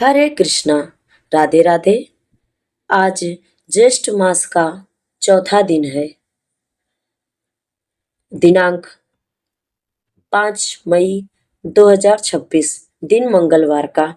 हरे कृष्णा। राधे राधे। आज ज्येष्ठ मास का चौथा दिन है। दिनांक 5 मई 2026, दिन मंगलवार का।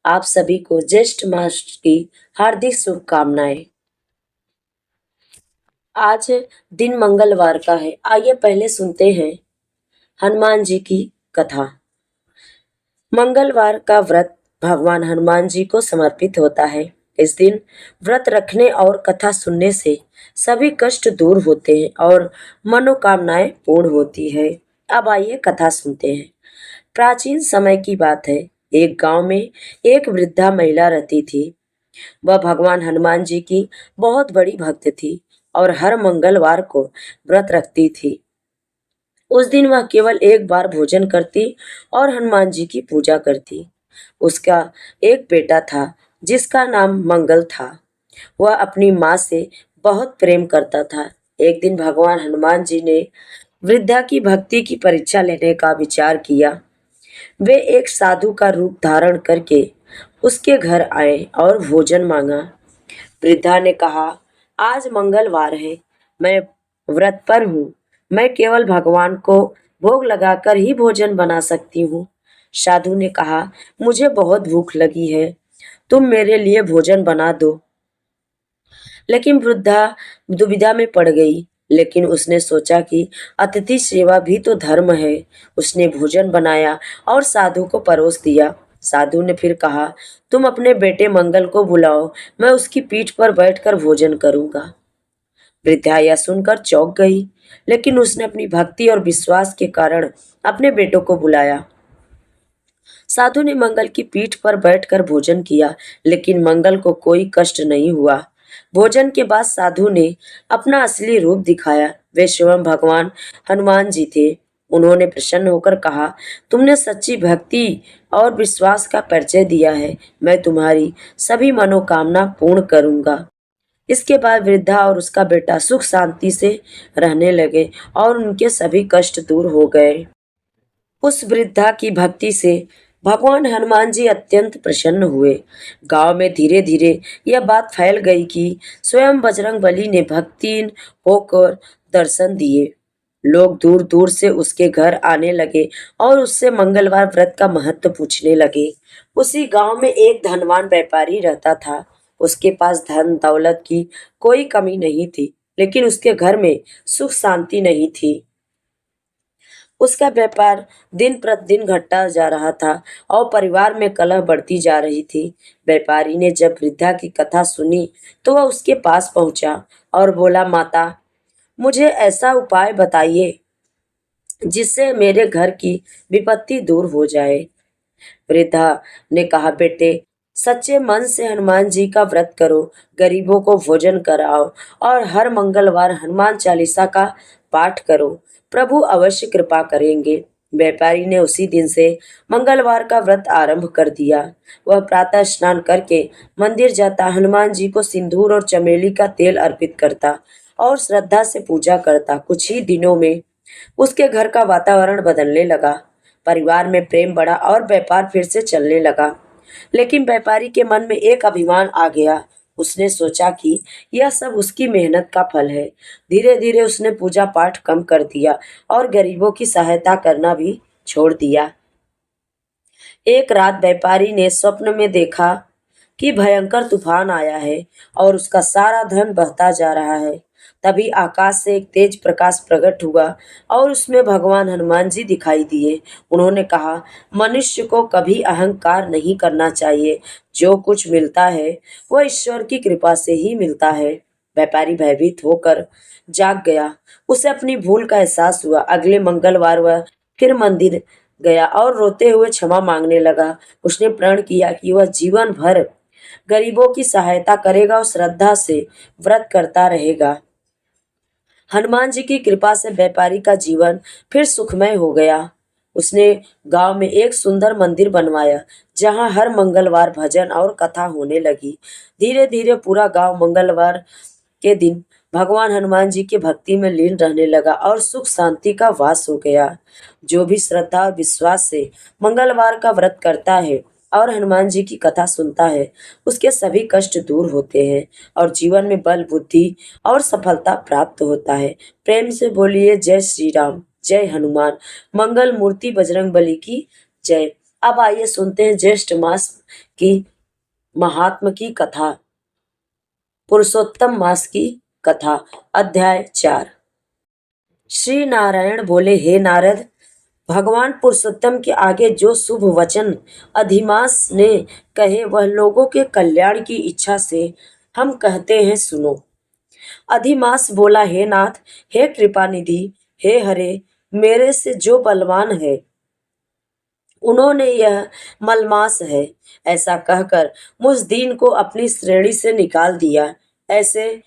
आप सभी को ज्येष्ठ मास की हार्दिक शुभकामनाएं। आज दिन मंगलवार का है। आइए पहले सुनते हैं हनुमान जी की कथा। मंगलवार का व्रत भगवान हनुमान जी को समर्पित होता है। इस दिन व्रत रखने और कथा सुनने से सभी कष्ट दूर होते हैं और मनोकामनाएं पूर्ण होती है। अब आइए कथा सुनते हैं। प्राचीन समय की बात है। एक गांव में एक वृद्धा महिला रहती थी। वह भगवान हनुमान जी की बहुत बड़ी भक्त थी और हर मंगलवार को व्रत रखती थी। उस दिन वह केवल एक बार भोजन करती और हनुमान जी की पूजा करती। उसका एक बेटा था जिसका नाम मंगल था। वह अपनी माँ से बहुत प्रेम करता था। एक दिन भगवान हनुमान जी ने वृद्धा की भक्ति की परीक्षा लेने का विचार किया। वे एक साधु का रूप धारण करके उसके घर आए और भोजन मांगा। वृद्धा ने कहा, आज मंगलवार है, मैं व्रत पर हूँ। मैं केवल भगवान को भोग लगाकर ही भोजन बना सकती हूँ। साधु ने कहा, मुझे बहुत भूख लगी है, तुम मेरे लिए भोजन बना दो। लेकिन वृद्धा दुविधा में पड़ गई। लेकिन उसने सोचा कि अतिथि सेवा भी तो धर्म है। उसने भोजन बनाया और साधु को परोस दिया। साधु ने फिर कहा, तुम अपने बेटे मंगल को बुलाओ, मैं उसकी पीठ पर बैठकर भोजन करूंगा। वृद्धा यह सुनकर चौंक गई, लेकिन उसने अपनी भक्ति और विश्वास के कारण अपने बेटों को बुलाया। साधु ने मंगल की पीठ पर बैठकर भोजन किया, लेकिन मंगल को कोई कष्ट नहीं हुआ। भोजन के बाद साधु ने अपना असली रूप दिखाया। वे स्वयं भगवान हनुमान जी थे। उन्होंने प्रसन्न होकर कहा, तुमने सच्ची भक्ति और विश्वास का परिचय दिया है। मैं तुम्हारी सभी मनोकामना पूर्ण करूंगा। इसके बाद वृद्धा और उसका बेटा सुख शांति से रहने लगे और उनके सभी कष्ट दूर हो गए। उस वृद्धा की भक्ति से भगवान हनुमान जी अत्यंत प्रसन्न हुए। गांव में धीरे धीरे यह बात फैल गई कि स्वयं बजरंग बली ने भक्तिहीन होकर दर्शन दिए। लोग दूर दूर से उसके घर आने लगे और उससे मंगलवार व्रत का महत्व पूछने लगे। उसी गांव में एक धनवान व्यापारी रहता था। उसके पास धन दौलत की कोई कमी नहीं थी, लेकिन उसके घर में सुख शांति नहीं थी। उसका व्यापार दिन प्रतिदिन घटता जा रहा था और परिवार में कलह बढ़ती जा रही थी। व्यापारी ने जब वृद्धा की कथा सुनी तो वह उसके पास पहुंचा और बोला, माता, मुझे ऐसा उपाय बताइए जिससे मेरे घर की विपत्ति दूर हो जाए। वृद्धा ने कहा, बेटे, सच्चे मन से हनुमान जी का व्रत करो, गरीबों को भोजन कराओ और हर मंगलवार हनुमान चालीसा का पाठ करो। प्रभु अवश्य कृपा करेंगे। व्यापारी ने उसी दिन से मंगलवार का व्रत आरंभ कर दिया। वह प्रातः स्नान करके मंदिर जाता, हनुमान जी को सिंदूर और चमेली का तेल अर्पित करता और श्रद्धा से पूजा करता। कुछ ही दिनों में उसके घर का वातावरण बदलने लगा। परिवार में प्रेम बढ़ा और व्यापार फिर से चलने लगा। लेकिन व्यापारी के मन में एक अभिमान आ गया। उसने सोचा कि यह सब उसकी मेहनत का फल है। धीरे धीरे उसने पूजा पाठ कम कर दिया और गरीबों की सहायता करना भी छोड़ दिया। एक रात व्यापारी ने स्वप्न में देखा कि भयंकर तूफान आया है और उसका सारा धन बहता जा रहा है। तभी आकाश से एक तेज प्रकाश प्रकट हुआ और उसमें भगवान हनुमान जी दिखाई दिए। उन्होंने कहा, मनुष्य को कभी अहंकार नहीं करना चाहिए। जो कुछ मिलता है वह ईश्वर की कृपा से ही मिलता है। व्यापारी भयभीत होकर जाग गया। उसे अपनी भूल का एहसास हुआ। अगले मंगलवार वह फिर मंदिर गया और रोते हुए क्षमा मांगने लगा। उसने प्रण किया कि वह जीवन भर गरीबों की सहायता करेगा और श्रद्धा से व्रत करता रहेगा। हनुमान जी की कृपा से व्यापारी का जीवन फिर सुखमय हो गया। उसने गांव में एक सुंदर मंदिर बनवाया जहां हर मंगलवार भजन और कथा होने लगी। धीरे धीरे पूरा गांव मंगलवार के दिन भगवान हनुमान जी की भक्ति में लीन रहने लगा और सुख शांति का वास हो गया। जो भी श्रद्धा और विश्वास से मंगलवार का व्रत करता है और हनुमान जी की कथा सुनता है उसके सभी कष्ट दूर होते हैं और जीवन में बल बुद्धि और सफलता प्राप्त होता है। प्रेम से बोलिए जय श्री राम, जय हनुमान, मंगल मूर्ति बजरंग बली की जय। अब आइए सुनते हैं ज्येष्ठ मास की महात्म की कथा, पुरुषोत्तम मास की कथा। अध्याय 4। श्री नारायण बोले, हे नारद, भगवान पुरुषोत्तम के आगे जो शुभ वचन अधिमास ने कहे वह लोगों के कल्याण की इच्छा से हम कहते हैं, सुनो। अधिमास बोला, हे नाथ, हे कृपा निधि, हे हरे, मेरे से जो बलवान है उन्होंने यह मलमास है, ऐसा कहकर मुझ दीन को अपनी श्रेणी से निकाल दिया। ऐसे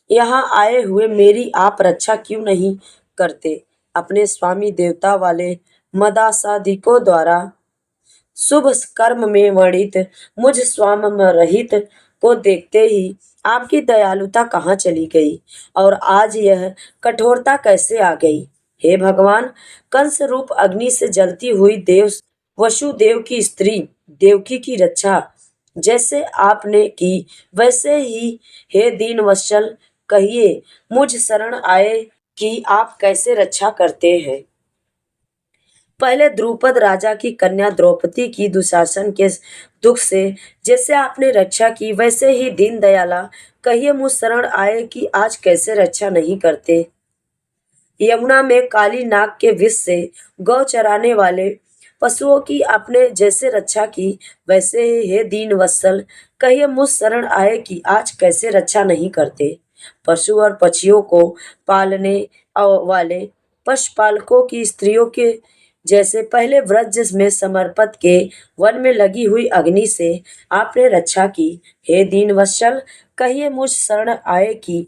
यहाँ आए हुए मेरी आप रक्षा क्यों नहीं करते? अपने स्वामी देवता वाले मदासादिकों द्वारा शुभ कर्म में वर्णित मुझ स्वाम रहित को देखते ही आपकी दयालुता कहाँ चली गई और आज यह कठोरता कैसे आ गई? हे भगवान, कंस रूप अग्नि से जलती हुई देव वसुदेव की स्त्री देवकी की रक्षा जैसे आपने की वैसे ही हे दीन वत्सल कहिए मुझ शरण आए कि आप कैसे रक्षा करते हैं। पहले द्रुपद राजा की कन्या द्रौपदी की दुशासन के दुख से जैसे आपने रक्षा की वैसे ही दीन दयाला कहिए मुझ शरण आए कि आज कैसे रक्षा नहीं करते। यमुना में काली नाग के विष से गौ चराने वाले पशुओं की आपने जैसे रक्षा की वैसे ही हे दीन वत्सल कहिए मुझ शरण आए कि आज कैसे रक्षा नहीं करते। पशु और पक्षियों को पालने वाले पशुपालकों की स्त्रियों के जैसे पहले व्रज में समर्पित के वन में लगी हुई अग्नि से आपने रक्षा की। हे दीन वत्सल कहिए मुझ शरण आए कि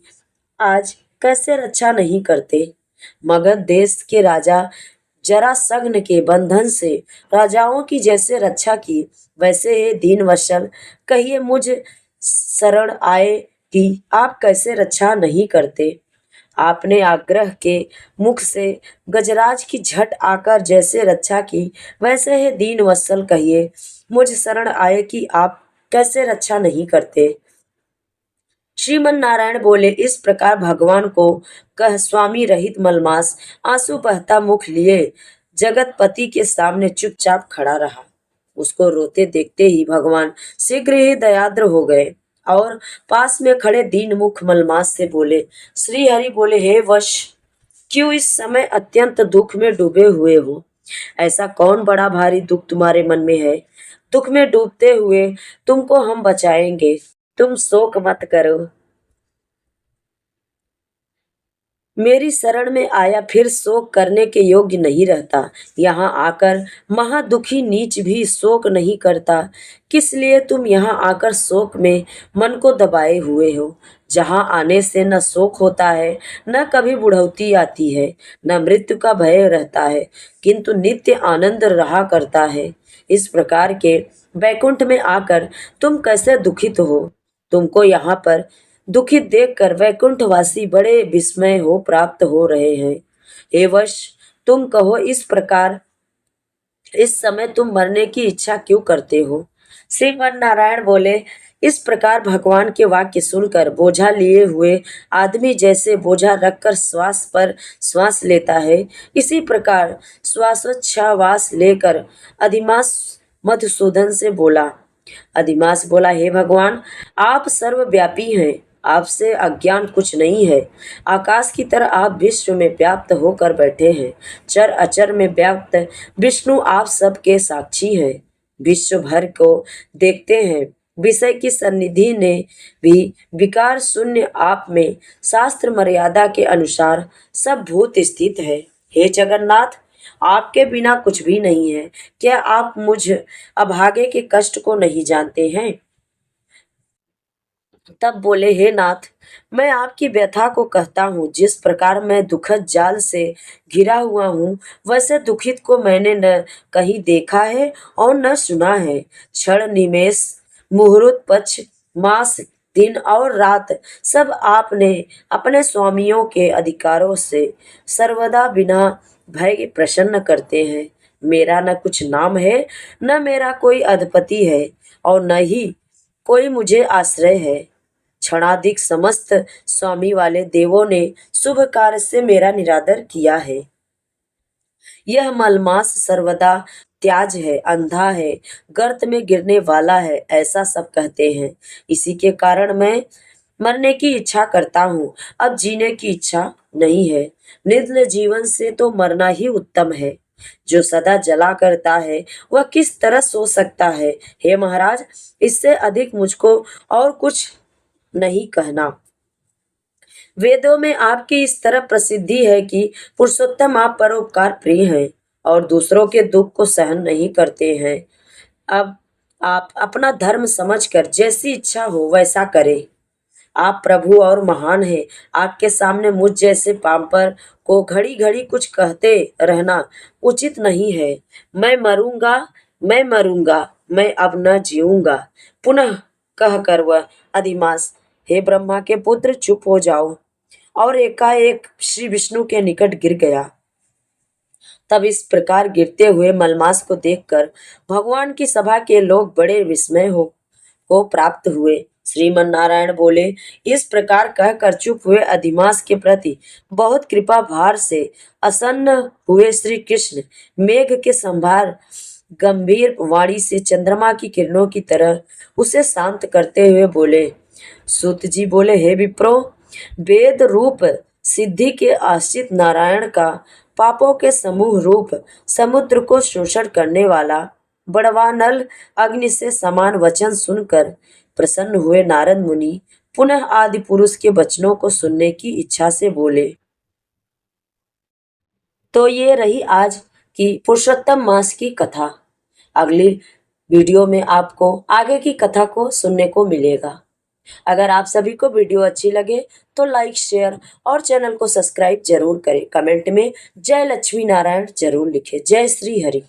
आज कैसे रक्षा नहीं करते। मगध देश के राजा जरासंध के बंधन से राजाओं की जैसे रक्षा की वैसे ही दीन वत्सल कहिए मुझ शरण आए कि आप कैसे रक्षा नहीं करते। आपने आग्रह के मुख से गजराज की झट आकर जैसे रक्षा की वैसे ही दीन वत्सल कहिए मुझ शरण आए कि आप कैसे रक्षा नहीं करते। श्रीमन नारायण बोले, इस प्रकार भगवान को कह स्वामी रहित मलमास आंसू बहता मुख लिए जगतपति के सामने चुपचाप खड़ा रहा। उसको रोते देखते ही भगवान शीघ्र ही दयाद्र हो गए और पास में खड़े दीन मुख मलमास से बोले, श्री हरि बोले, हे वश, क्यों इस समय अत्यंत दुख में डूबे हुए हो? ऐसा कौन बड़ा भारी दुख तुम्हारे मन में है? दुख में डूबते हुए तुमको हम बचाएंगे, तुम शोक मत करो। मेरी शरण में आया फिर शोक करने के योग्य नहीं रहता। यहाँ आकर महादुखी नीच भी शोक नहीं करता। किस लिए तुम यहाँ आकर शोक में मन को दबाए हुए हो? जहाँ आने से न शोक होता है, न कभी बुढ़ौती आती है, न मृत्यु का भय रहता है, किंतु नित्य आनंद रहा करता है। इस प्रकार के वैकुंठ में आकर तुम कैसे दुखित हो? तुमको यहाँ पर दुखित देखकर वैकुंठवासी बड़े विस्मय हो प्राप्त हो रहे हैं। हे वश, तुम कहो इस प्रकार इस समय तुम मरने की इच्छा क्यों करते हो? श्रीमन नारायण बोले, इस प्रकार भगवान के वाक्य सुनकर बोझा लिए हुए आदमी जैसे बोझा रखकर श्वास पर श्वास लेता है, इसी प्रकार श्वासोच्छ्वास लेकर अधिमास मधुसूदन से बोला। अधिमास बोला, हे भगवान, आप सर्वव्यापी हैं, आपसे अज्ञान कुछ नहीं है। आकाश की तरह आप विश्व में व्याप्त होकर बैठे हैं। चर अचर में व्याप्त विष्णु आप सबके साक्षी हैं, विश्व भर को देखते हैं। विषय की सन्निधि ने भी विकार शून्य आप में शास्त्र मर्यादा के अनुसार सब भूत स्थित है। हे जगन्नाथ, आपके बिना कुछ भी नहीं है। क्या आप मुझ अभागे के कष्ट को नहीं जानते हैं? तब बोले, हे नाथ, मैं आपकी व्यथा को कहता हूँ। जिस प्रकार मैं दुखद जाल से घिरा हुआ हूँ वैसे दुखित को मैंने न कहीं देखा है और न सुना है। क्षण निमेष मुहूर्त पक्ष मास दिन और रात सब आपने अपने स्वामियों के अधिकारों से सर्वदा बिना भय के प्रसन्न करते हैं। मेरा न कुछ नाम है, न मेरा कोई अधिपति है, और न ही कोई मुझे आश्रय है। क्षणाधिक समस्त स्वामी वाले देवों ने शुभ कार्य से मेरा निरादर किया है। यह मलमास सर्वदा त्याज है, अंधा है, गर्त में गिरने वाला है, ऐसा सब कहते हैं। इसी के कारण मैं मरने की इच्छा करता हूँ, अब जीने की इच्छा नहीं है। निर्दल जीवन से तो मरना ही उत्तम है। जो सदा जला करता है वह किस तरह सो सकता है। हे महाराज, इससे अधिक मुझको और कुछ नहीं कहना। वेदों में आपकी इस तरह प्रसिद्धि है कि पुरुषोत्तम आप परोपकार प्रिय हैं और दूसरों के दुख को सहन नहीं करते हैं। अब आप अपना धर्म समझकर जैसी इच्छा हो वैसा करें। आप प्रभु और महान हैं। आपके सामने मुझ जैसे पामर को घड़ी घड़ी कुछ कहते रहना उचित नहीं है। मैं मरूंगा, मैं मरूंगा, मैं अब न जीऊंगा, पुनः कहकर वह अधिमास, हे ब्रह्मा के पुत्र, चुप हो जाओ, और एकाएक श्री विष्णु के निकट गिर गया। तब इस प्रकार गिरते हुए मलमास को देखकर भगवान की सभा के लोग बड़े विस्मय को प्राप्त हुए। श्रीमन नारायण बोले, इस प्रकार कहकर चुप हुए अधिमास के प्रति बहुत कृपा भार से असन्न हुए श्री कृष्ण मेघ के संभार गंभीर वाणी से चंद्रमा की किरणों की तरह उसे शांत करते हुए बोले। सूत जी बोले, हे विप्रो, वेद रूप सिद्धि के आश्रित नारायण का पापों के समूह रूप समुद्र को शोषण करने वाला बड़वानल अग्नि से समान वचन सुनकर प्रसन्न हुए नारद मुनि पुनः आदि पुरुष के वचनों को सुनने की इच्छा से बोले। तो ये रही आज की पुरुषोत्तम मास की कथा। अगली वीडियो में आपको आगे की कथा को सुनने को मिलेगा। अगर आप सभी को वीडियो अच्छी लगे तो लाइक, शेयर और चैनल को सब्सक्राइब जरूर करें। कमेंट में जय लक्ष्मी नारायण जरूर लिखें। जय श्री हरि।